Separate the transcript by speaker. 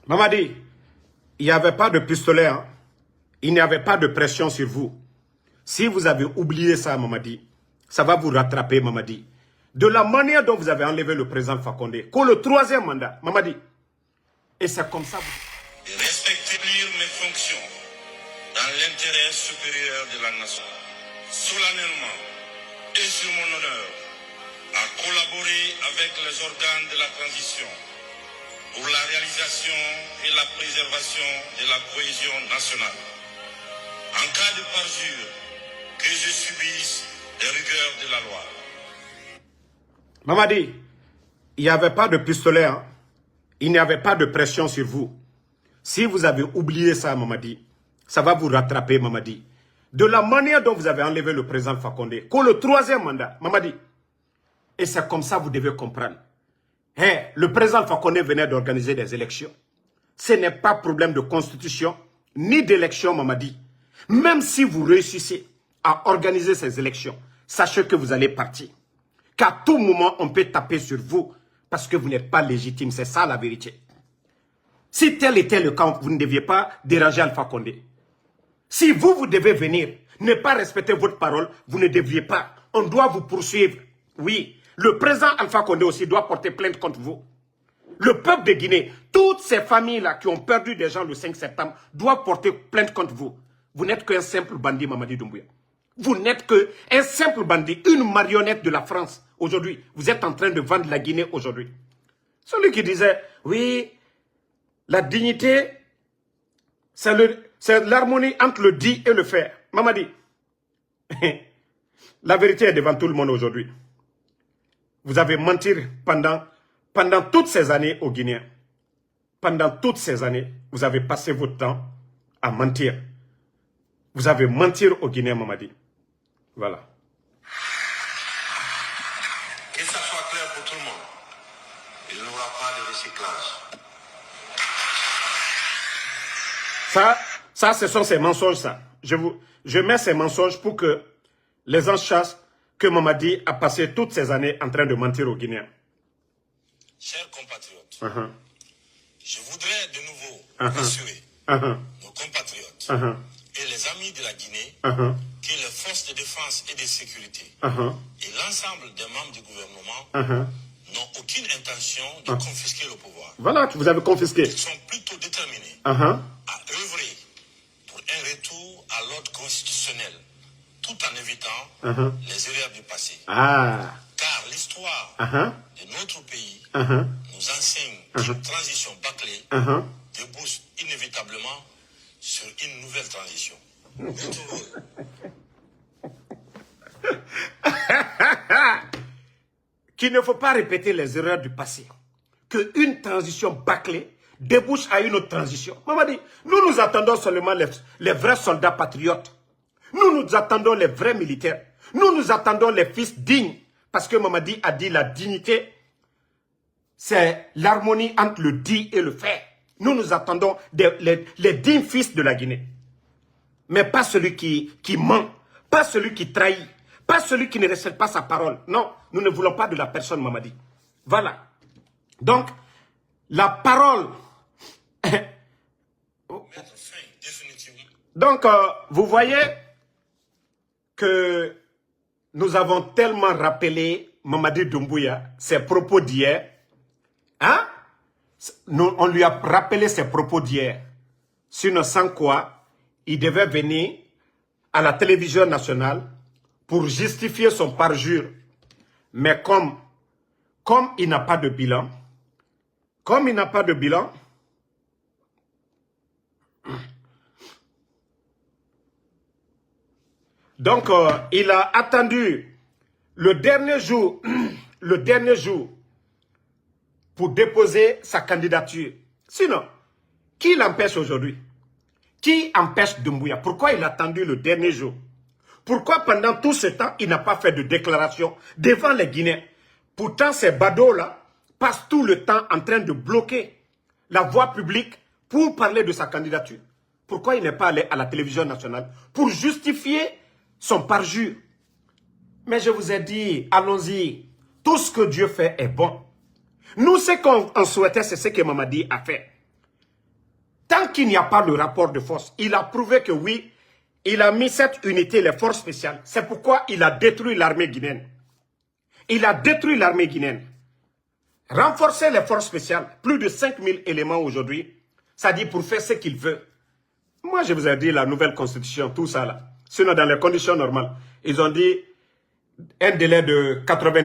Speaker 1: Mamadi, il n'y avait pas de pistolet, hein? Il n'y avait pas de pression sur vous. Si vous avez oublié ça, Mamadi, ça va vous rattraper, Mamadi. De la manière dont vous avez enlevé le président Fakonde, pour le troisième mandat, Mamadi. Et c'est comme ça.
Speaker 2: Et respecter mes fonctions dans l'intérêt supérieur de la nation. Solennellement et sur mon honneur, à collaborer avec les organes de la transition pour la réalisation et la préservation de la cohésion nationale. En cas de parjure, que je subisse les rigueurs de la loi.
Speaker 1: Mamadi, il n'y avait pas de pistolet, hein? Il n'y avait pas de pression sur vous. Si vous avez oublié ça, Mamadi, ça va vous rattraper, Mamadi. De la manière dont vous avez enlevé le président Fakonde, pour le troisième mandat, Mamadi. Et c'est comme ça que vous devez comprendre. Hey, le président Fakonde venait d'organiser des élections. Ce n'est pas problème de constitution, ni d'élection, Mamadi. Même si vous réussissez à organiser ces élections, sachez que vous allez partir. Qu'à tout moment, on peut taper sur vous parce que vous n'êtes pas légitime. C'est ça la vérité. Si tel était le cas, vous ne deviez pas déranger Alpha Condé. Si vous devez venir, ne pas respecter votre parole, vous ne deviez pas. On doit vous poursuivre. Oui, le président Alpha Condé aussi doit porter plainte contre vous. Le peuple de Guinée, toutes ces familles-là qui ont perdu des gens le 5 septembre, doivent porter plainte contre vous. Vous n'êtes qu'un simple bandit, Mamadi Doumbouya. Vous n'êtes qu'un simple bandit, une marionnette de la France. Aujourd'hui, vous êtes en train de vendre la Guinée aujourd'hui. Celui qui disait, oui, la dignité, c'est l'harmonie entre le dit et le faire. Mamadi, la vérité est devant tout le monde aujourd'hui. Vous avez menti pendant toutes ces années aux Guinéens. Pendant toutes ces années, vous avez passé votre temps à mentir. Vous avez menti aux Guinéens, Mamadi. Voilà.
Speaker 2: Que ça soit clair pour tout le monde. Il n'y aura pas de recyclage.
Speaker 1: Ça, ce sont ces mensonges, ça. Je mets ces mensonges pour que les gens sachent que Mamadi a passé toutes ces années en train de mentir aux Guinéens.
Speaker 2: Chers compatriotes, je voudrais de nouveau rassurer nos compatriotes et les amis de la Guinée que les forces de défense et de sécurité et l'ensemble des membres du gouvernement n'ont aucune intention de confisquer le pouvoir.
Speaker 1: Voilà, vous avez confisqué.
Speaker 2: Ils sont plutôt déterminés à œuvrer pour un retour à l'ordre constitutionnel, tout en évitant les erreurs du passé. Car l'histoire de notre pays nous enseigne qu'une transition bâclée débouche inévitablement sur une nouvelle transition.
Speaker 1: Qu'il ne faut pas répéter les erreurs du passé. Qu'une transition bâclée débouche à une autre transition. Mamadi, nous attendons seulement les vrais soldats patriotes. Nous attendons les vrais militaires. Nous attendons les fils dignes. Parce que Mamadi a dit la dignité, c'est l'harmonie entre le dit et le fait. Nous attendons les dignes fils de la Guinée. Mais pas celui qui ment, pas celui qui trahit, pas celui qui ne respecte pas sa parole. Non, nous ne voulons pas de la personne, Mamadi. Voilà. Donc, la parole... Donc, vous voyez que nous avons tellement rappelé Mamadi Doumbouya, ses propos d'hier. Hein? On lui a rappelé ses propos d'hier. Sinon, sans quoi, il devait venir à la télévision nationale pour justifier son parjure. Mais comme il n'a pas de bilan, donc il a attendu le dernier jour pour déposer sa candidature. Sinon, qui l'empêche aujourd'hui? Qui empêche Doumbouya? Pourquoi il a attendu le dernier jour? Pourquoi pendant tout ce temps, il n'a pas fait de déclaration devant les Guinéens? Pourtant, ces badauds-là passent tout le temps en train de bloquer la voie publique pour parler de sa candidature. Pourquoi il n'est pas allé à la télévision nationale pour justifier son parjure? Mais je vous ai dit, allons-y. Tout ce que Dieu fait est bon. Nous, ce qu'on souhaitait, c'est ce que Mamadi a fait. Tant qu'il n'y a pas le rapport de force, il a prouvé que oui, il a mis cette unité, les forces spéciales. C'est pourquoi il a détruit l'armée guinéenne. Il a détruit l'armée guinéenne. Renforcer les forces spéciales, plus de 5000 éléments aujourd'hui, ça dit pour faire ce qu'il veut. Moi, je vous ai dit la nouvelle constitution, tout ça là. Sinon, dans les conditions normales, ils ont dit un délai de 80